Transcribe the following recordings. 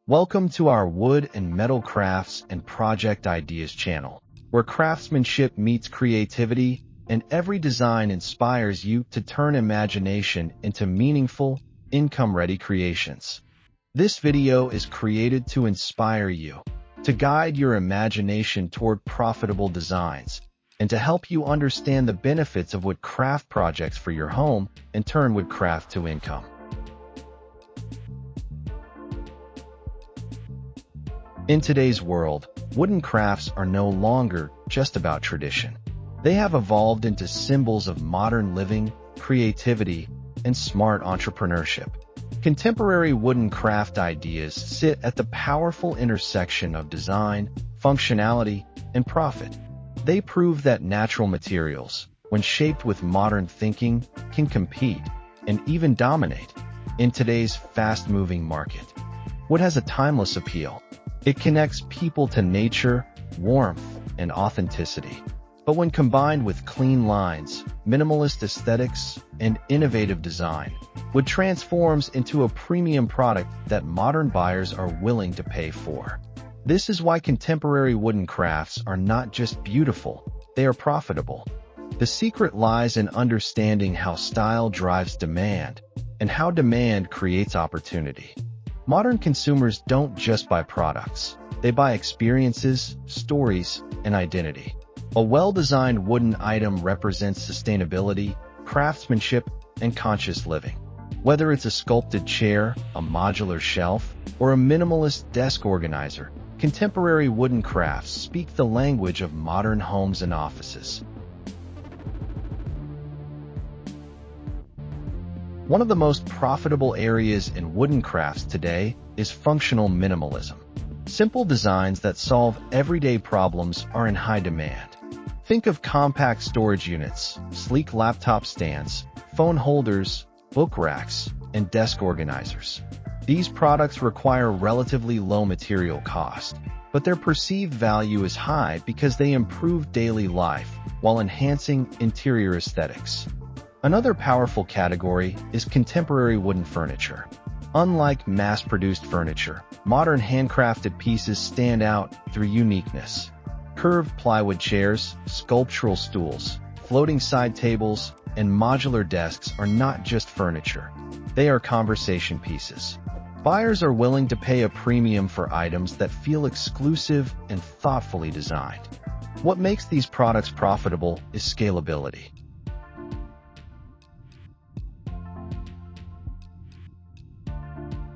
Welcome to our Wood and Metal Crafts and Project Ideas channel, where craftsmanship meets creativity and every design inspires you to turn imagination into meaningful, income-ready creations. This video is created to inspire you, to guide your imagination toward profitable designs, and to help you understand the benefits of wood craft projects for your home and turn woodcraft to income. In today's world, wooden crafts are no longer just about tradition. They have evolved into symbols of modern living, creativity, and smart entrepreneurship. Contemporary wooden craft ideas sit at the powerful intersection of design, functionality, and profit. They prove that natural materials, when shaped with modern thinking, can compete and even dominate in today's fast-moving market. Wood has a timeless appeal. It connects people to nature, warmth, and authenticity. But when combined with clean lines, minimalist aesthetics, and innovative design, wood transforms into a premium product that modern buyers are willing to pay for. This is why contemporary wooden crafts are not just beautiful, they are profitable. The secret lies in understanding how style drives demand, and how demand creates opportunity. Modern consumers don't just buy products, they buy experiences, stories, and identity. A well-designed wooden item represents sustainability, craftsmanship, and conscious living. Whether it's a sculpted chair, a modular shelf, or a minimalist desk organizer, contemporary wooden crafts speak the language of modern homes and offices. One of the most profitable areas in wooden crafts today is functional minimalism. Simple designs that solve everyday problems are in high demand. Think of compact storage units, sleek laptop stands, phone holders, book racks, and desk organizers. These products require relatively low material cost, but their perceived value is high because they improve daily life while enhancing interior aesthetics. Another powerful category is contemporary wooden furniture. Unlike mass-produced furniture, modern handcrafted pieces stand out through uniqueness. Curved plywood chairs, sculptural stools, floating side tables, and modular desks are not just furniture. They are conversation pieces. Buyers are willing to pay a premium for items that feel exclusive and thoughtfully designed. What makes these products profitable is scalability.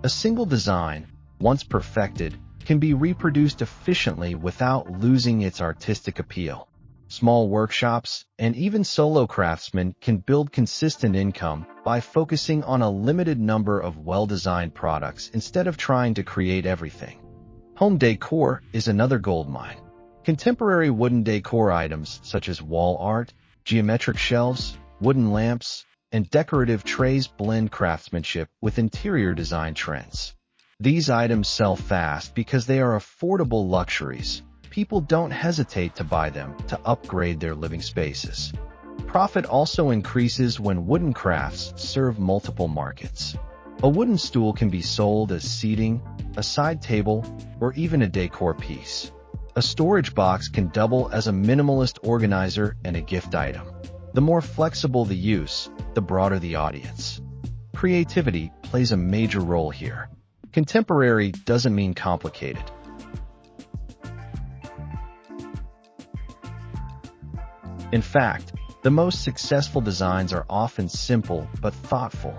A single design, once perfected, can be reproduced efficiently without losing its artistic appeal. Small workshops and even solo craftsmen can build consistent income by focusing on a limited number of well-designed products instead of trying to create everything. Home decor is another goldmine. Contemporary wooden decor items such as wall art, geometric shelves, wooden lamps, and decorative trays blend craftsmanship with interior design trends. These items sell fast because they are affordable luxuries. People don't hesitate to buy them to upgrade their living spaces. Profit also increases when wooden crafts serve multiple markets. A wooden stool can be sold as seating, a side table, or even a decor piece. A storage box can double as a minimalist organizer and a gift item. The more flexible the use, the broader the audience. Creativity plays a major role here. Contemporary doesn't mean complicated. In fact, the most successful designs are often simple but thoughtful.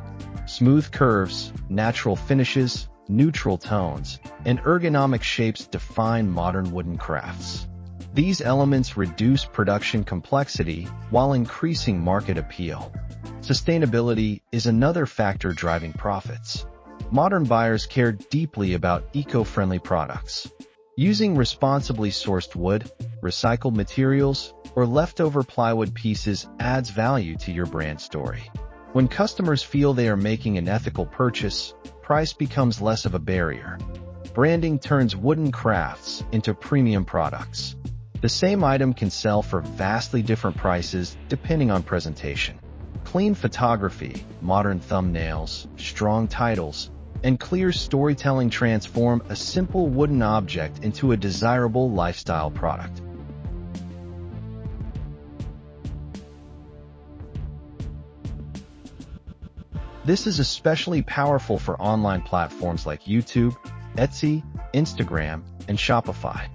Smooth curves, natural finishes, neutral tones, and ergonomic shapes define modern wooden crafts. These elements reduce production complexity while increasing market appeal. Sustainability is another factor driving profits. Modern buyers care deeply about eco-friendly products. Using responsibly sourced wood, recycled materials, or leftover plywood pieces adds value to your brand story. When customers feel they are making an ethical purchase, price becomes less of a barrier. Branding turns wooden crafts into premium products. The same item can sell for vastly different prices depending on presentation. Clean photography, modern thumbnails, strong titles, and clear storytelling transform a simple wooden object into a desirable lifestyle product. This is especially powerful for online platforms like YouTube, Etsy, Instagram, and Shopify.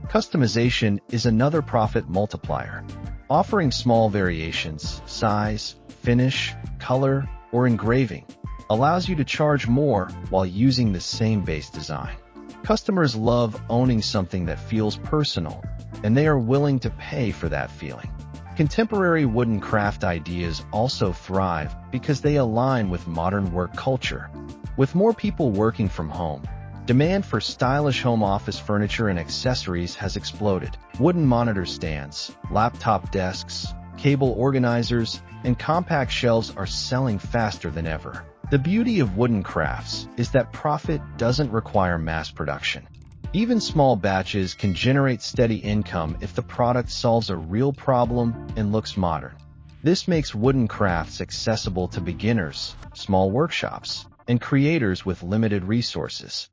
Customization is another profit multiplier. Offering small variations, size, finish, color, or engraving allows you to charge more while using the same base design. Customers love owning something that feels personal, and they are willing to pay for that feeling. Contemporary wooden craft ideas also thrive because they align with modern work culture. With more people working from home, demand for stylish home office furniture and accessories has exploded. Wooden monitor stands, laptop desks, cable organizers, and compact shelves are selling faster than ever. The beauty of wooden crafts is that profit doesn't require mass production. Even small batches can generate steady income if the product solves a real problem and looks modern. This makes wooden crafts accessible to beginners, small workshops, and creators with limited resources.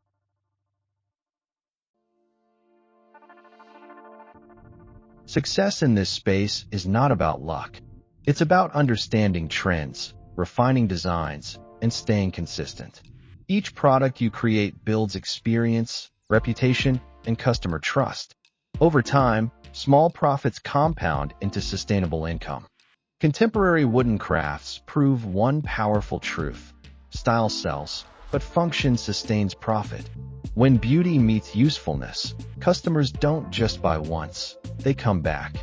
Success in this space is not about luck. It's about understanding trends, refining designs, and staying consistent. Each product you create builds experience, reputation, and customer trust. Over time, small profits compound into sustainable income. Contemporary wooden crafts prove one powerful truth: style sells, but function sustains profit. When beauty meets usefulness, customers don't just buy once, they come back.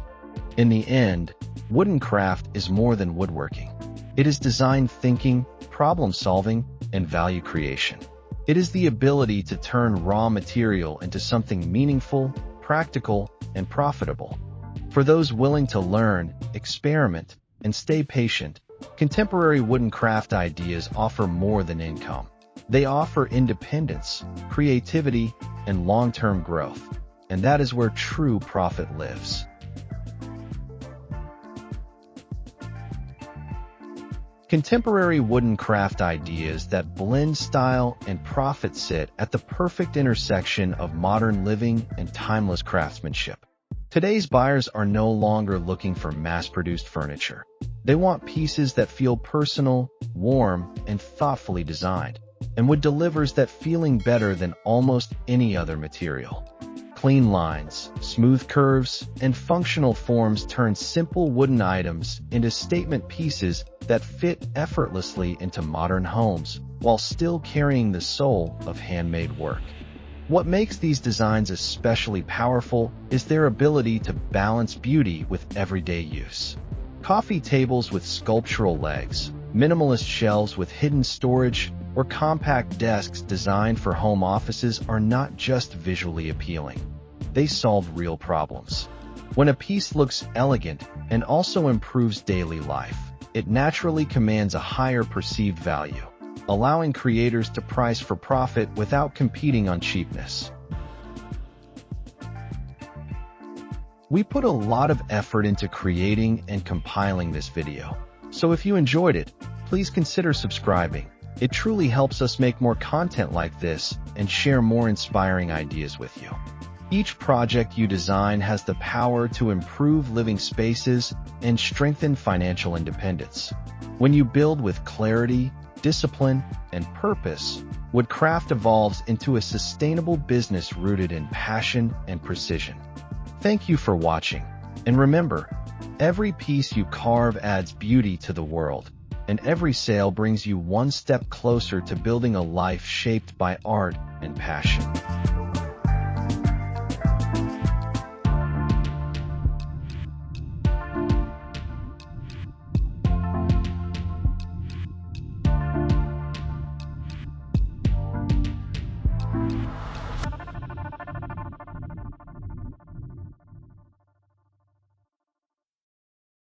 In the end, wooden craft is more than woodworking. It is design thinking, problem solving, and value creation. It is the ability to turn raw material into something meaningful, practical, and profitable. For those willing to learn, experiment, and stay patient, contemporary wooden craft ideas offer more than income. They offer independence, creativity, and long-term growth, and that is where true profit lives. Contemporary wooden craft ideas that blend style and profit sit at the perfect intersection of modern living and timeless craftsmanship. Today's buyers are no longer looking for mass-produced furniture. They want pieces that feel personal, warm, and thoughtfully designed, and wood delivers that feeling better than almost any other material. Clean lines, smooth curves, and functional forms turn simple wooden items into statement pieces that fit effortlessly into modern homes while still carrying the soul of handmade work. What makes these designs especially powerful is their ability to balance beauty with everyday use. Coffee tables with sculptural legs, minimalist shelves with hidden storage, or compact desks designed for home offices are not just visually appealing. They solve real problems. When a piece looks elegant and also improves daily life, it naturally commands a higher perceived value, allowing creators to price for profit without competing on cheapness. We put a lot of effort into creating and compiling this video, so if you enjoyed it, please consider subscribing. It truly helps us make more content like this and share more inspiring ideas with you. Each project you design has the power to improve living spaces and strengthen financial independence. When you build with clarity, discipline, and purpose, woodcraft evolves into a sustainable business rooted in passion and precision. Thank you for watching, and remember, every piece you carve adds beauty to the world, and every sale brings you one step closer to building a life shaped by art and passion.